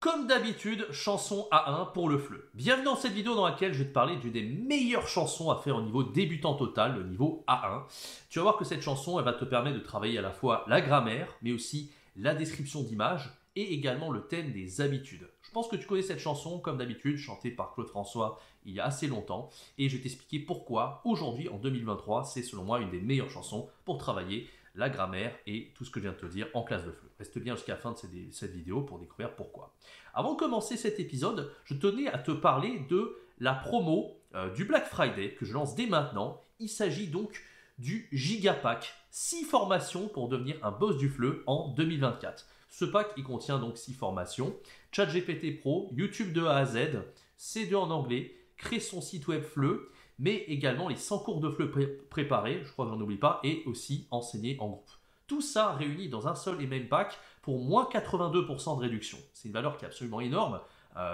Comme d'habitude, chanson A1 pour le FLE. Bienvenue dans cette vidéo dans laquelle je vais te parler d'une des meilleures chansons à faire au niveau débutant total, le niveau A1. Tu vas voir que cette chanson, elle va te permettre de travailler à la fois la grammaire, mais aussi la description d'image et également le thème des habitudes. Je pense que tu connais cette chanson, comme d'habitude, chantée par Claude François il y a assez longtemps, et je vais t'expliquer pourquoi aujourd'hui, en 2023, c'est selon moi une des meilleures chansons pour travailler la grammaire et tout ce que je viens de te dire en classe de FLE. Reste bien jusqu'à la fin de cette vidéo pour découvrir pourquoi. Avant de commencer cet épisode, je tenais à te parler de la promo du Black Friday que je lance dès maintenant. Il s'agit donc du Gigapack, 6 formations pour devenir un boss du FLE en 2024. Ce pack, il contient donc 6 formations, ChatGPT Pro, YouTube de A à Z, C2 en anglais, créer son site web FLE, mais également les 100 cours de FLE préparés, je crois que j'en oublie pas, et aussi enseigner en groupe. Tout ça réuni dans un seul et même pack pour moins 82% de réduction. C'est une valeur qui est absolument énorme.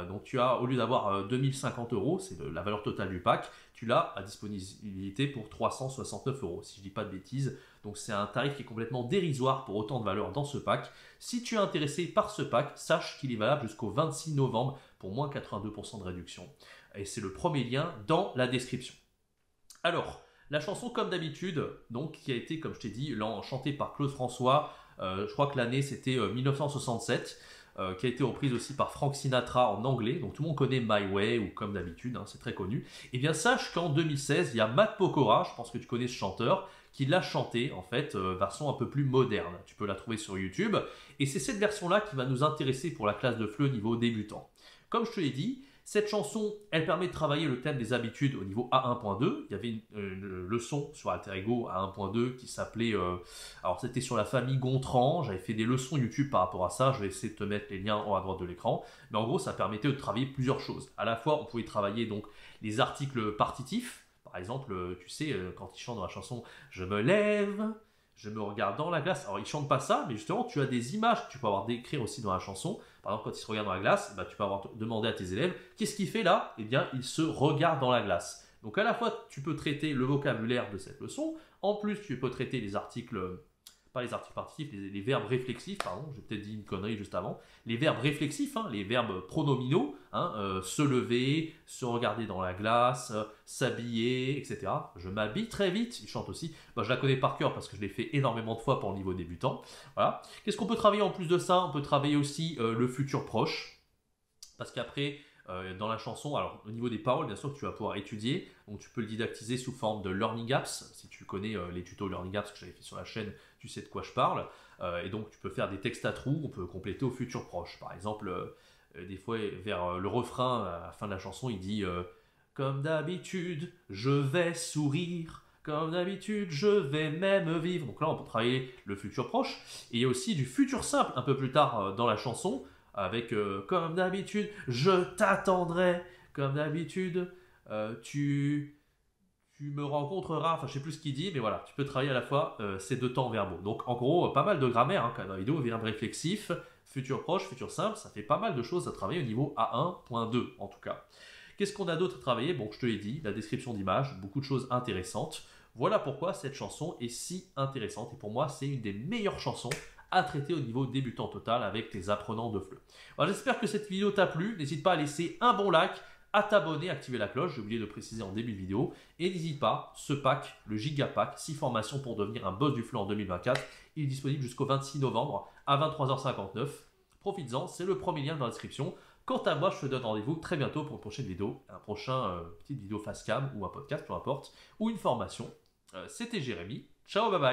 Donc tu as, au lieu d'avoir 2050 €, c'est la valeur totale du pack, tu l'as à disponibilité pour 369 €, si je ne dis pas de bêtises. Donc c'est un tarif qui est complètement dérisoire pour autant de valeur dans ce pack. Si tu es intéressé par ce pack, sache qu'il est valable jusqu'au 26 novembre pour moins 82% de réduction. Et c'est le premier lien dans la description. Alors, la chanson, comme d'habitude, donc qui a été, comme je t'ai dit, chantée par Claude François, je crois que l'année c'était 1967, qui a été reprise aussi par Frank Sinatra en anglais, donc tout le monde connaît My Way, ou comme d'habitude, c'est très connu. Et bien sache qu'en 2016, il y a Matt Pokora, je pense que tu connais ce chanteur, qui l'a chanté en fait, version un peu plus moderne. Tu peux la trouver sur YouTube, et c'est cette version-là qui va nous intéresser pour la classe de FLE niveau débutant. Comme je te l'ai dit, cette chanson, elle permet de travailler le thème des habitudes au niveau A1.2. Il y avait une leçon sur Alter Ego à 1.2 qui s'appelait... alors c'était sur la famille Gontran. J'avais fait des leçons YouTube par rapport à ça. Je vais essayer de te mettre les liens en haut à droite de l'écran. Mais en gros, ça permettait de travailler plusieurs choses. À la fois, on pouvait travailler donc les articles partitifs. Par exemple, tu sais, quand il chante dans la chanson « Je me lève », je me regarde dans la glace. Alors, il ne chante pas ça, mais justement, tu as des images que tu peux avoir d'écrire aussi dans la chanson. Par exemple, quand il se regarde dans la glace, tu peux avoir demandé à tes élèves qu'est-ce qu'il fait là. Eh bien, il se regarde dans la glace. Donc, à la fois, tu peux traiter le vocabulaire de cette leçon. En plus, tu peux traiter les articles, pas les articles partitifs, les verbes réflexifs, pardon, j'ai peut-être dit une connerie juste avant. Les verbes réflexifs, les verbes pronominaux, se lever, se regarder dans la glace, s'habiller, etc. Je m'habille très vite, il chante aussi. Je la connais par cœur parce que je l'ai fait énormément de fois pour le niveau débutant. Voilà. Qu'est-ce qu'on peut travailler en plus de ça? On peut travailler aussi le futur proche. Parce qu'après, dans la chanson, alors au niveau des paroles, bien sûr que tu vas pouvoir étudier, donc tu peux le didactiser sous forme de Learning Apps. Si tu connais les tutos Learning Apps que j'avais fait sur la chaîne, tu sais de quoi je parle. Et donc tu peux faire des textes à trous, on peut compléter au futur proche. Par exemple, des fois vers le refrain, à la fin de la chanson, il dit comme d'habitude, je vais sourire. Comme d'habitude, je vais même vivre. Donc là, on peut travailler le futur proche. Et il y a aussi du futur simple un peu plus tard dans la chanson, avec comme d'habitude, je t'attendrai. Comme d'habitude, tu me rencontreras. Enfin, je sais plus ce qu'il dit, mais voilà, tu peux travailler à la fois ces deux temps verbaux. Donc, en gros, pas mal de grammaire quand même dans la vidéo, verbe réflexif, futur proche, futur simple. Ça fait pas mal de choses à travailler au niveau A1.2 en tout cas. Qu'est-ce qu'on a d'autre à travailler? Bon, je te l'ai dit, la description d'image, beaucoup de choses intéressantes. Voilà pourquoi cette chanson est si intéressante. Et pour moi, c'est une des meilleures chansons à traiter au niveau débutant total avec les apprenants de FLE. J'espère que cette vidéo t'a plu. N'hésite pas à laisser un bon like, à t'abonner, activer la cloche. J'ai oublié de préciser en début de vidéo. Et n'hésite pas, ce pack, le Gigapack, 6 formations pour devenir un boss du FLE en 2024, il est disponible jusqu'au 26 novembre à 23h59. Profites-en, c'est le premier lien dans la description. Quant à moi, je te donne rendez-vous très bientôt pour une prochaine vidéo, un prochain petite vidéo face cam ou un podcast, peu importe, ou une formation. C'était Jérémy. Ciao, bye bye.